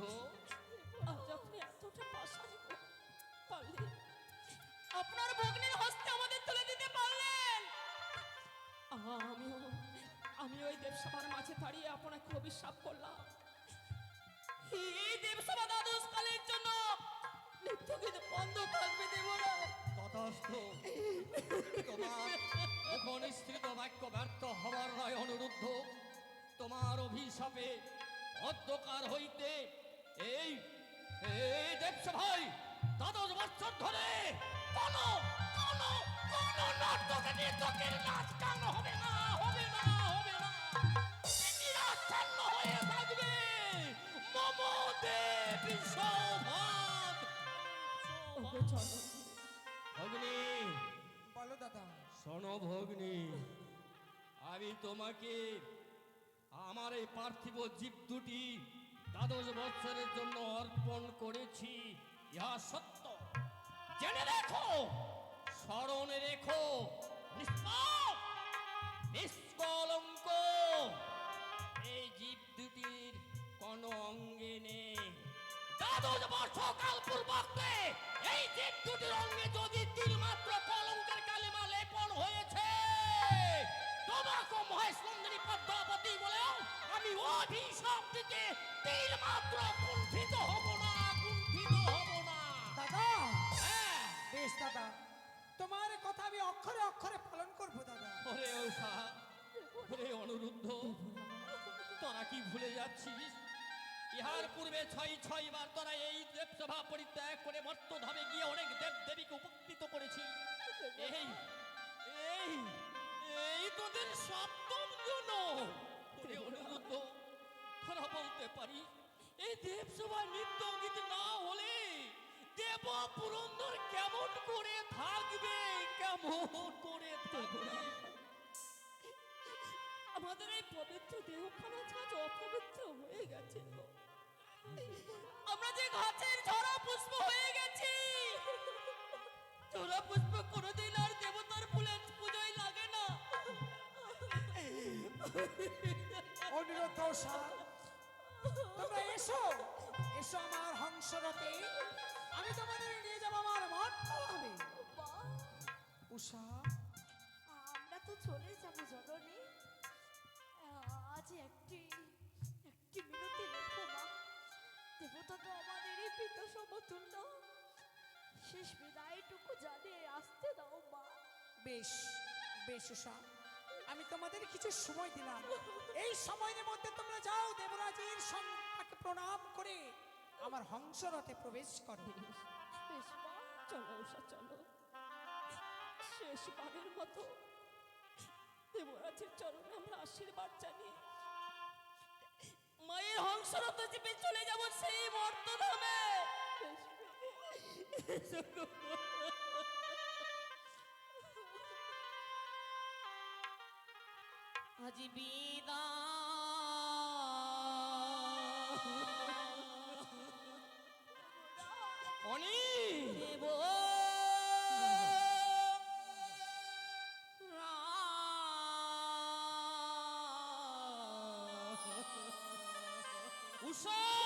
আজ আপনি এতটা পাশানি পারলেন, আপনার ভগ্নির হস্তে আমাদের তুলে দিতে পারলেন। আমি ওই দেবসভার মাঝে দাঁড়িয়ে আপনাকে অভিশাপ করলাম। এই দেবসভা 12 কালের জন্য নৃত্যগীত বন্ধ থাকবে দেবরা। তথাস্তু। তোমার মুখনিসৃত বাক্য ব্যর্থ হবার নয় অনুরুদ্ধ। তোমার অভিশাপে অধ্যকার হইতে এই দেবসভায় 12 বছর ধরে কোন নর্তকের নাচ গান হবে না। নিরাচ্ছন্ন হয়ে থাকবে মম দেবী সৌভাগ। ভগ্নী, বলো দাদা। শোনো ভগ্নী, আমি তোমাকে আমার এই পার্থিব জীব দুটি 12 বছরের জন্য অর্পণ করেছি, ইহা সত্য। জেনে রেখো, স্মরণে রেখো, নিষ্পাপ নিষ্কলঙ্ক এই জীব দুটির কোন অঙ্গে নেই। 12 বছর কাল পূর্বকে এই জীব দুটির অঙ্গে যদি তিলমাত্র কলঙ্কের কালিমা লেপন হয়েছে, তোমাকে মহেশ নন্দিনী পদ্মাবতী বলেও আমি অভিশাপ দিতে তিলমাত্র কুণ্ঠিত হব না। দাদা, হ্যাঁ, বেশ দাদা, তোমার কথা আমি অক্ষরে অক্ষরে পালন করবো দাদা। ওরে উষা, ওরে অনুরুদ্ধ, তোরা কি ভুলে যাচ্ছিস? ইহার পূর্বে 6 বার তোরা এই দেবসভা পরিত্যাগ করে মর্তধামে গিয়ে অনেক দেব দেবীকে উপকৃত করেছিস। এই তোদের সপ্তম জন। ওরে অনুরুদ্ধ, তোরা বলতে পারি এই দেবসভা নৃত্য গীত না হলে দেব পুরন্দর কেমন করে থাকবে? আমাদের এই পবিত্র দেহখানা আজ অপবিত্র হয়ে গেছে। আমরা যে গাছের ঝরা পুষ্প হয়ে গেছি, ঝরা পুষ্প কোনোদিন আর দেবতার ফুলের পুজোয় লাগে না। অনুরোধ উষা, তোমরা এসো আমার হংসরথে। আমি তোমাদের নিয়ে যাবো আমার মর্তধামে। উষা, আমরা তো চলে যাবো জননী। আজ একটি মিনতি রেখো মা। দেবতা তো আমাদেরই পিতা সমতুল্য। শেষ বিদায়টুকু জানে আসতে দাও মা। বেশ বেশ উষা, আমি তোমাদের কিছু সময় দিলাম। এই সময়ের মধ্যে তোমরা যাও, দেবরাজের সঙ্গে প্রণাম করে আমার হংসরথে প্রবেশ করো। বেশ মা, চলো উষা চলো। শেষবারের মতো দেবরাজের চরণে আমরা আশীর্বাদ জানিয়ে মায়ের হংসরথ চেপে চলে যাব সেই মর্তধামে। বেশ আজ বিদায় অনি দেব উষা